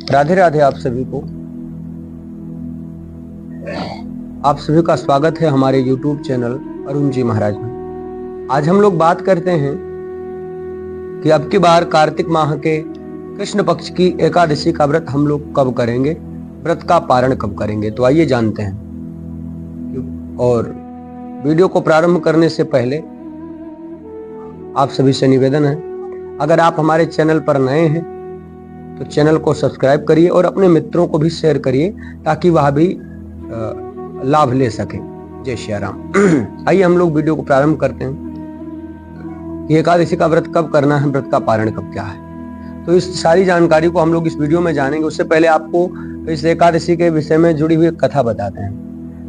राधे राधे आप सभी को। आप सभी का स्वागत है हमारे YouTube चैनल अरुण जी महाराज में। आज हम लोग बात करते हैं कि अब की बार कार्तिक माह के कृष्ण पक्ष की एकादशी का व्रत हम लोग कब करेंगे, व्रत का पारण कब करेंगे। तो आइए जानते हैं। और वीडियो को प्रारंभ करने से पहले आप सभी से निवेदन है, अगर आप हमारे चैनल पर नए हैं तो चैनल को सब्सक्राइब करिए और अपने मित्रों को भी शेयर करिए ताकि वह भी लाभ ले सके। जय श्री राम। आइए हम लोग वीडियो को प्रारंभ करते हैं कि एकादशी का व्रत कब करना है, व्रत का पारण कब क्या है। तो इस सारी जानकारी को हम लोग इस वीडियो में जानेंगे। उससे पहले आपको इस एकादशी के विषय में जुड़ी हुई कथा बताते हैं।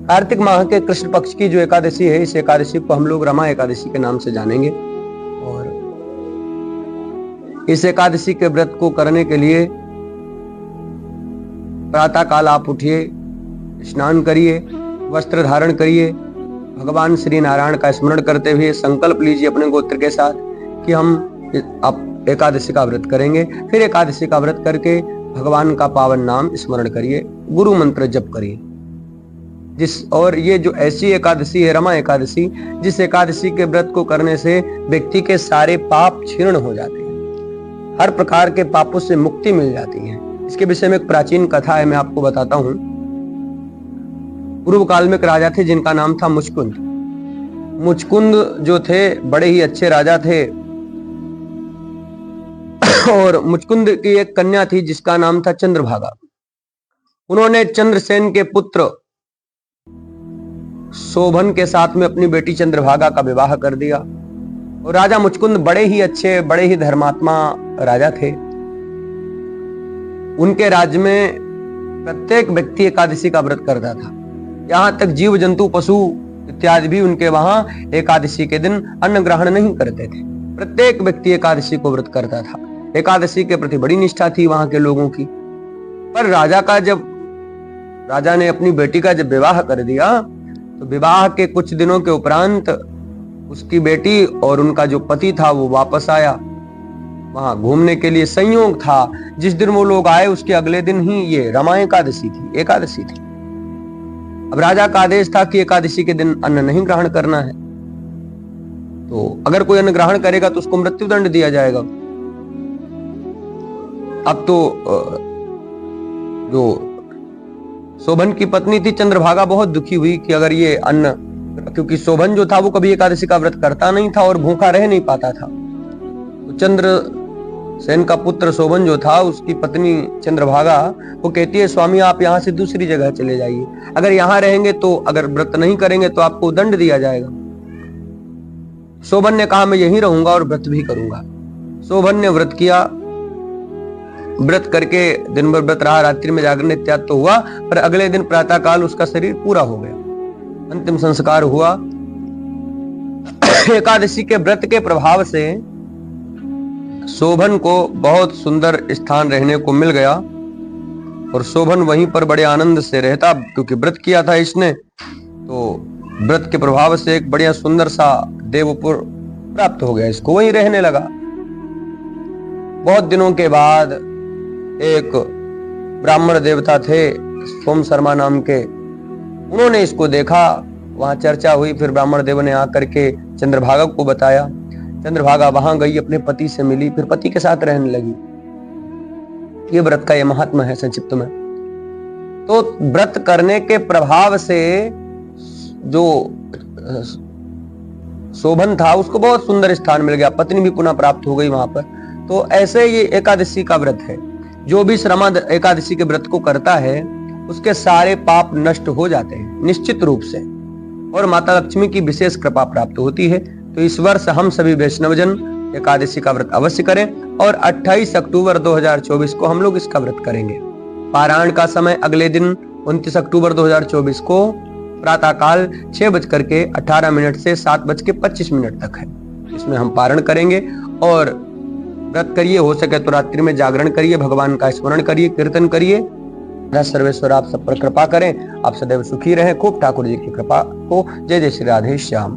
कार्तिक माह के कृष्ण पक्ष की जो एकादशी है, इस एकादशी को हम लोग रमा एकादशी के नाम से जानेंगे। और इस एकादशी के व्रत को करने के लिए प्रातः काल आप उठिए, स्नान करिए, वस्त्र धारण करिए, भगवान श्री नारायण का स्मरण करते हुए संकल्प लीजिए अपने गोत्र के साथ कि हम अब एकादशी का व्रत करेंगे। फिर एकादशी का व्रत करके भगवान का पावन नाम स्मरण करिए, गुरु मंत्र जप करिए। और ये जो ऐसी एकादशी है रमा एकादशी, जिस एकादशी के व्रत को करने से व्यक्ति के सारे पाप क्षीण हो जाते हैं, हर प्रकार के पापों से मुक्ति मिल जाती है। इसके विषय में एक प्राचीन कथा है, मैं आपको बताता हूं। पूर्व काल में एक राजा थे जिनका नाम था मुचकुंद। मुचकुंद जो थे बड़े ही अच्छे राजा थे और मुचकुंद की एक कन्या थी जिसका नाम था चंद्रभागा। उन्होंने चंद्रसेन के पुत्र शोभन के साथ में अपनी बेटी चंद्रभागा का विवाह कर दिया। और राजा मुचकुंद बड़े ही अच्छे, बड़े ही धर्मात्मा राजा थे। उनके राज्य में प्रत्येक व्यक्ति एकादशी का व्रत करता था। यहां तक जीव जंतु पशु इत्यादि भी उनके वहां एकादशी के दिन अन्न ग्रहण नहीं करते थे। प्रत्येक व्यक्ति एकादशी को व्रत करता था। एकादशी के प्रति बड़ी निष्ठा थी वहां के लोगों की। पर राजा ने अपनी बेटी का जब विवाह कर दिया तो विवाह के कुछ दिनों के उपरांत उसकी बेटी और उनका जो पति था वो वापस आया वहां घूमने के लिए। संयोग था जिस दिन वो लोग आए उसके अगले दिन ही ये रमा एकादशी थी। अब राजा का आदेश था कि एकादशी के दिन अन्न नहीं ग्रहण करना है। तो अगर कोई अन्न ग्रहण करेगा तो उसको मृत्युदंड दिया जाएगा। अब तो जो शोभन की पत्नी थी चंद्रभागा बहुत दुखी हुई कि अगर ये अन्न, क्योंकि शोभन जो था वो कभी एकादशी का व्रत करता नहीं था और भूखा रह नहीं पाता था। तो चंद्रसेन का पुत्र शोभन जो था, उसकी पत्नी चंद्रभागा वो कहती है, स्वामी आप यहाँ से दूसरी जगह चले जाइए, अगर यहाँ रहेंगे तो अगर व्रत नहीं करेंगे तो आपको दंड दिया जाएगा। शोभन ने कहा मैं यहीं रहूंगा और व्रत भी करूंगा। शोभन ने व्रत किया, व्रत करके दिन भर व्रत रहा, रात्रि में जागरण इत्यादि तो हुआ, पर अगले दिन प्रातः काल उसका शरीर पूरा हो गया, अंतिम संस्कार हुआ। एकादशी के व्रत के प्रभाव से शोभन को बहुत सुंदर स्थान रहने को मिल गया और शोभन वहीं पर बड़े आनंद से रहता, क्योंकि व्रत किया था इसने। तो व्रत के प्रभाव से एक बढ़िया सुंदर सा देवपुर प्राप्त हो गया, इसको वहीं रहने लगा। बहुत दिनों के बाद एक ब्राह्मण देवता थे सोम शर्मा नाम के, उन्होंने इसको देखा, वहां चर्चा हुई। फिर ब्राह्मण देव ने आकर के चंद्रभागा को बताया। चंद्रभागा वहां गई, अपने पति से मिली, फिर पति के साथ रहने लगी। ये व्रत का ये महात्मा है संक्षिप्त में। तो व्रत करने के प्रभाव से जो शोभन था उसको बहुत सुंदर स्थान मिल गया, पत्नी भी पुनः प्राप्त हो गई वहां पर। तो ऐसे ये एकादशी का व्रत है। जो भी रमा एकादशी के व्रत को करता है उसके सारे पाप नष्ट हो जाते हैं निश्चित रूप से, और माता लक्ष्मी की विशेष कृपा प्राप्त होती है। तो इस वर्ष हम सभी वैष्णवजन एकादशी का व्रत अवश्य करें और 28 अक्टूबर 2024 को हम लोग इसका व्रत करेंगे। पारायण का समय अगले दिन 29 अक्टूबर 2024 को प्रातः काल 6:18 से 7:25 तक है। इसमें हम पारण करेंगे और व्रत करिए, हो सके तो रात्रि में जागरण करिए, भगवान का स्मरण करिए, कीर्तन करिए। सर्वेश्वर आप सब पर कृपा करें, आप सदैव सुखी रहें। खूब ठाकुर जी की कृपा हो। जय जय श्री राधे श्याम।